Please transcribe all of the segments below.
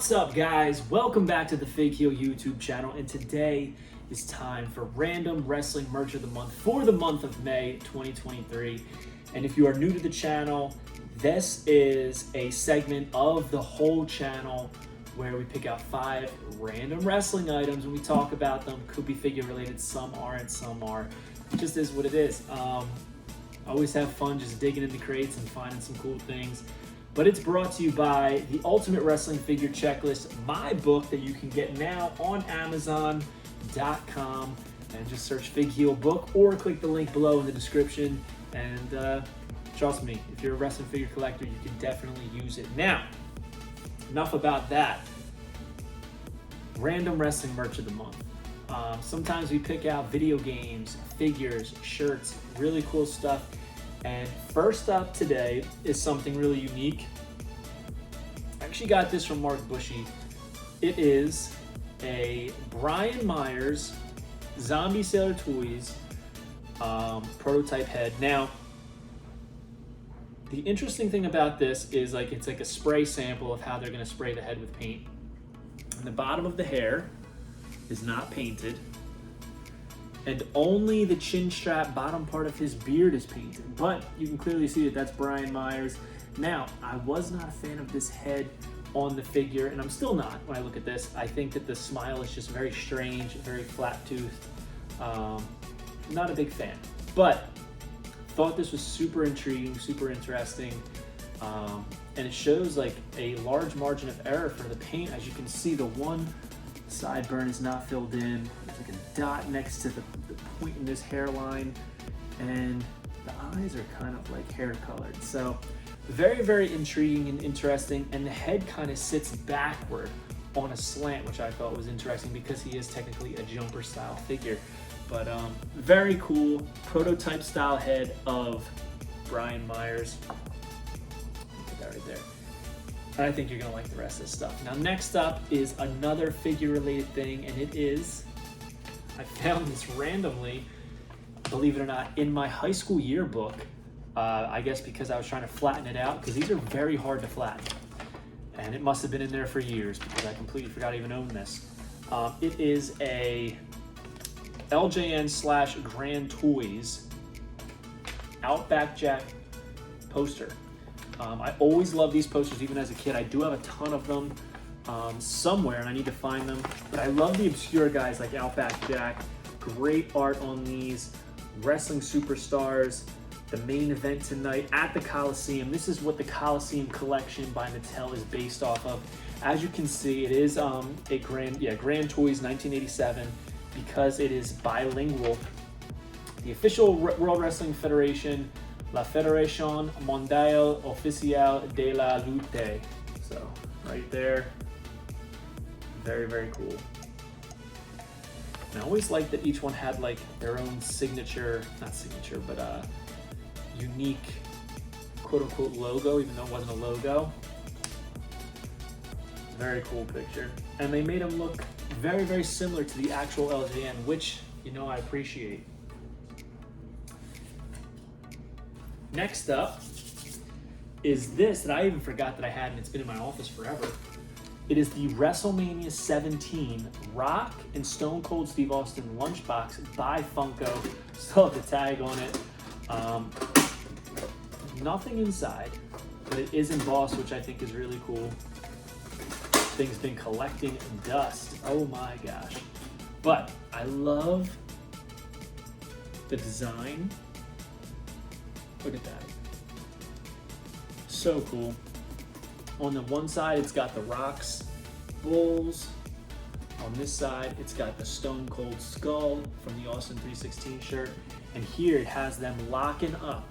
What's up, guys? Welcome back to the Fake Heel YouTube channel, and today is time for random wrestling merch of the month for the month of May 2023. And if you are new to the channel, this is a segment of the whole channel where we pick out 5 random wrestling items and we talk about them. Could be figure related, some aren't, some are. It just is what it is. Always have fun just digging into crates and finding some cool things. But it's brought to you by the Ultimate Wrestling Figure Checklist, my book that you can get now on Amazon.com. And just search Fig Heel Book or click the link below in the description. And trust me, if you're a wrestling figure collector, you can definitely use it. Now, enough about that. Random wrestling merch of the month. Sometimes we pick out video games, figures, shirts, really cool stuff. And first up today is something really unique. I actually got this from Mark Bushy. It is a Brian Myers Zombie Sailor Toys prototype head. Now, the interesting thing about this is it's like a spray sample of how they're going to spray the head with paint. And the bottom of the hair is not painted. And only the chin strap bottom part of his beard is painted. But you can clearly see that that's Brian Myers. Now, I was not a fan of this head on the figure, and I'm still not when I look at this. I think that the smile is just very strange, very flat-toothed. Not a big fan. But thought this was super intriguing, super interesting. And it shows like a large margin of error for the paint. As you can see, the one sideburn is not filled in. There's like a dot next to the point in this hairline, and the eyes are kind of like hair colored. So very, very intriguing and interesting. And the head kind of sits backward on a slant, which I thought was interesting because he is technically a jumper style figure. But very cool prototype style head of Brian Myers. Put that right there. I think you're gonna like the rest of this stuff. Now, next up is another figure-related thing, and it is, I found this randomly, believe it or not, in my high school yearbook. I guess because I was trying to flatten it out, because these are very hard to flatten. And it must have been in there for years, because I completely forgot I even owned this. It is a LGN/Grand Toys Outback Jack poster. I always love these posters, even as a kid. I do have a ton of them somewhere, and I need to find them. But I love the obscure guys like Outback Jack. Great art on these. Wrestling superstars. The main event tonight at the Coliseum. This is what the Coliseum collection by Mattel is based off of. As you can see, it is a Grand Toys 1987 because it is bilingual. The official World Wrestling Federation, La Fédération Mondiale Oficial de la Lutte. So, right there. Very, very cool. And I always liked that each one had like their own signature, not signature, but unique quote-unquote logo, even though it wasn't a logo. Very cool picture. And they made them look very, very similar to the actual LGN, which, you know, I appreciate. Next up is this that I even forgot that I had, and it's been in my office forever. It is the Wrestlemania 17 Rock and Stone Cold Steve Austin lunchbox by Funko. Still have the tag on it. Nothing inside, but it is embossed, which I think is really cool. Thing's been collecting dust. Oh my gosh. But I love the design. Look at that. So cool. On the one side, it's got the Rock's Bulls. On this side, it's got the Stone Cold Skull from the Austin 316 shirt. And here it has them locking up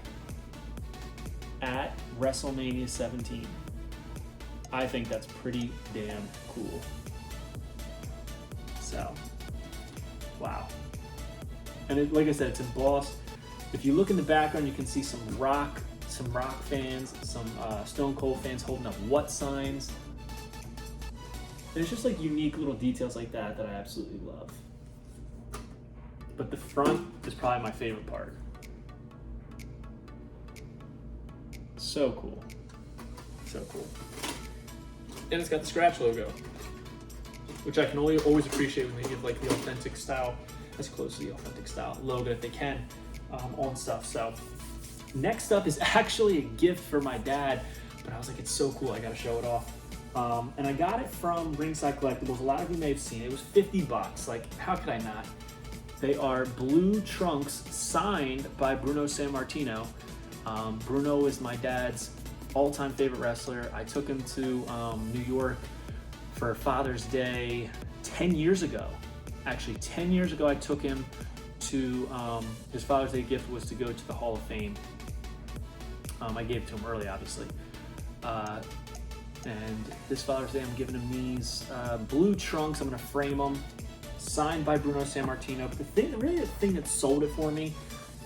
at WrestleMania 17. I think that's pretty damn cool. So, wow. And like I said, it's embossed. If you look in the background, you can see some rock fans, some Stone Cold fans holding up what signs. And it's just like unique little details like that that I absolutely love. But the front is probably my favorite part. So cool. So cool. And it's got the scratch logo, which I can always appreciate when they give like the authentic style, as close to the authentic style logo that they can on stuff. So next up is actually a gift for my dad, but I was like, it's so cool, I gotta show it off. And I got it from Ringside Collectibles. A lot of you may have seen it. It was $50. Like, how could I not? They are blue trunks signed by Bruno San Martino. Bruno is my dad's all-time favorite wrestler. I took him to New York for Father's Day 10 years ago. Actually, 10 years ago, I took him to, his Father's Day gift was to go to the Hall of Fame. I gave it to him early, obviously. And this Father's Day, I'm giving him these blue trunks. I'm gonna frame them, signed by Bruno San Martino. But the thing that sold it for me,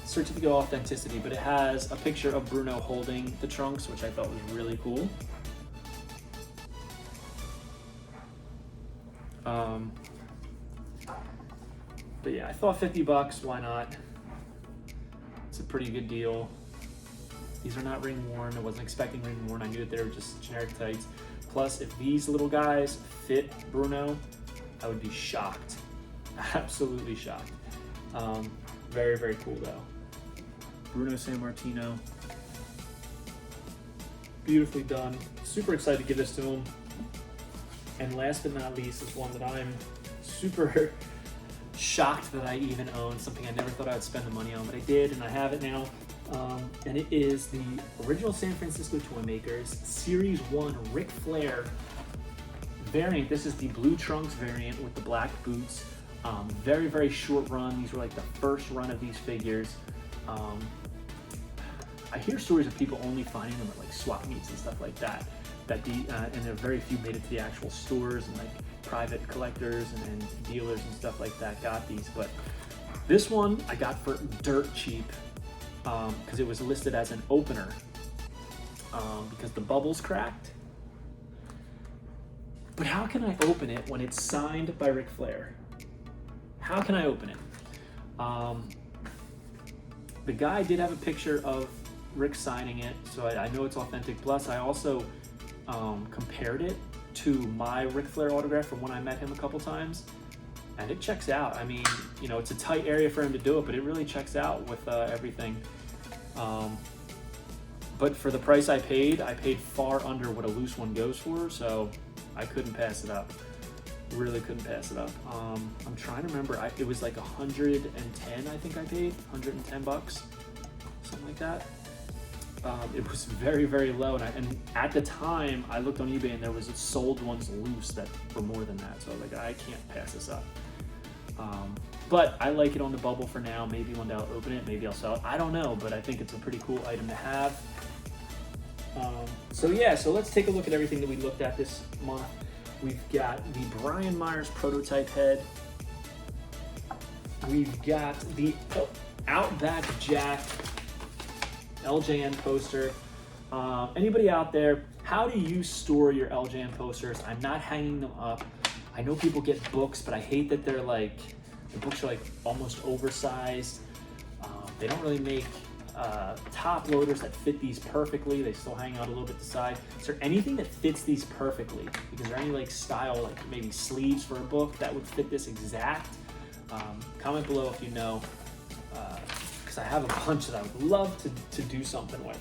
certificate of authenticity, but it has a picture of Bruno holding the trunks, which I thought was really cool. But yeah, I thought $50, why not? It's a pretty good deal. These are not ring worn. I wasn't expecting ring worn. I knew that they were just generic tights. Plus, if these little guys fit Bruno, I would be shocked. Absolutely shocked. Very, very cool though. Bruno San Martino. Beautifully done. Super excited to give this to him. And last but not least is one that I'm super shocked that I even own. Something I never thought I would spend the money on, but I did, and I have it now. And it is the original San Francisco Toy Makers Series 1 Ric Flair variant. This is the blue trunks variant with the black boots. Very, very short run. These were like the first run of these figures. I hear stories of people only finding them at like swap meets and stuff like that. And there are very few made it to the actual stores, and like private collectors and dealers and stuff like that got these. But this one I got for dirt cheap. Because it was listed as an opener because the bubbles cracked. But how can I open it when it's signed by Ric Flair? How can I open it? The guy did have a picture of Rick signing it, so I know it's authentic. Plus, I also compared it to my Ric Flair autograph from when I met him a couple times. And it checks out. I mean, you know, it's a tight area for him to do it, but it really checks out with everything. But for the price I paid far under what a loose one goes for, so I couldn't pass it up. Really couldn't pass it up. I'm trying to remember. It was like 110, I think I paid, $110, something like that. It was very, very low, and at the time I looked on eBay and there was sold ones loose that were more than that. So I was like, I can't pass this up. But I like it on the bubble for now. Maybe one day I'll open it, maybe I'll sell it. I don't know, but I think it's a pretty cool item to have. So let's take a look at everything that we looked at this month. We've got the Brian Myers prototype head. We've got the Outback Jack LGN poster. Anybody out there, how do you store your LGN posters? I'm not hanging them up. I know people get books, but I hate that they're like, the books are like almost oversized. They don't really make top loaders that fit these perfectly. They still hang out a little bit to the side. Is there anything that fits these perfectly? Is there any like style, like maybe sleeves for a book that would fit this exact? Comment below if you know, because I have a bunch that I would love to do something with.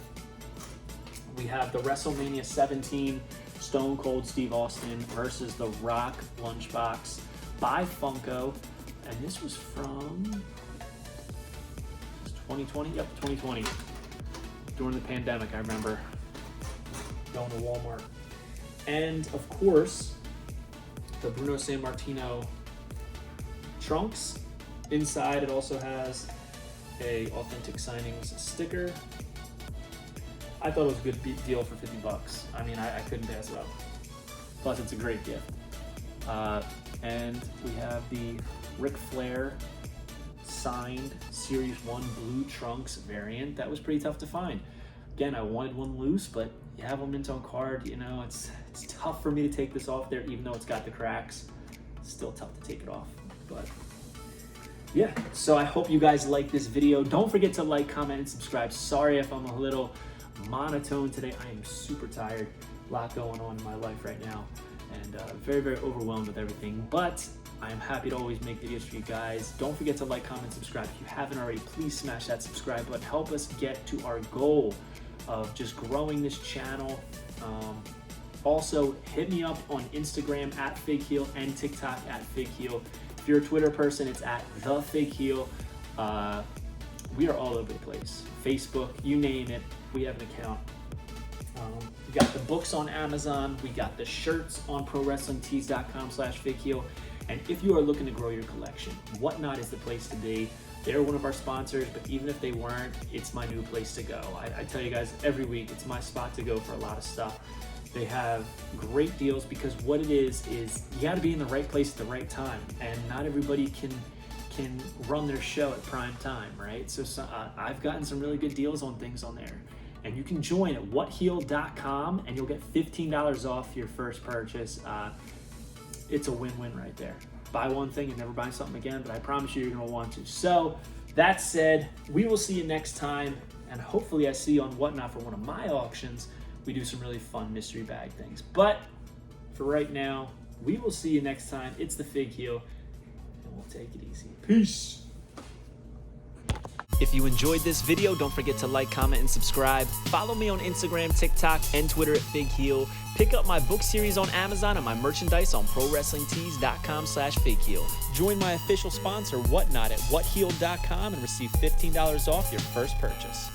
We have the Wrestlemania 17 Stone Cold Steve Austin versus the Rock lunchbox by Funko, and this was from 2020. Yep, 2020. During the pandemic, I remember going to Walmart, and of course, the Bruno San Martino trunks. Inside, it also has a authentic signings sticker. I thought it was a good deal for $50. I mean, I couldn't pass it up. Plus, it's a great gift. And we have the Ric Flair signed Series 1 blue trunks variant. That was pretty tough to find. Again, I wanted one loose, but you have them mint on card. You know, it's tough for me to take this off there, even though it's got the cracks. It's still tough to take it off, but yeah. So I hope you guys like this video. Don't forget to like, comment, and subscribe. Sorry if I'm a little monotone today. I am super tired. A lot going on in my life right now, and very, very overwhelmed with everything. But I am happy to always make videos for you guys. Don't forget to like, comment, subscribe. If you haven't already, please smash that subscribe button. Help us get to our goal of just growing this channel. Also, hit me up on Instagram at FigHeel and TikTok at FigHeel. If you're a Twitter person, it's at the FigHeel. We are all over the place. Facebook, you name it, we have an account. We got the books on Amazon. We got the shirts on ProWrestlingTees.com/FigHeel. And if you are looking to grow your collection, Whatnot is the place to be. They're one of our sponsors, but even if they weren't, it's my new place to go. I tell you guys every week, it's my spot to go for a lot of stuff. They have great deals because what it is you got to be in the right place at the right time, and not everybody can run their show at prime time, right? So I've gotten some really good deals on things on there. And you can join at whatheel.com and you'll get $15 off your first purchase. It's a win-win right there. Buy one thing and never buy something again, but I promise you, you're gonna want to. So that said, we will see you next time, and hopefully I see you on Whatnot for one of my auctions. We do some really fun mystery bag things. But for right now, we will see you next time. It's the FigHeel, and we'll take it easy. Peace. If you enjoyed this video, don't forget to like, comment, and subscribe. Follow me on Instagram, TikTok, and Twitter at FigHeel. Pick up my book series on Amazon and my merchandise on ProWrestlingTees.com/FigHeel. Join my official sponsor, Whatnot, at whatheel.com and receive $15 off your first purchase.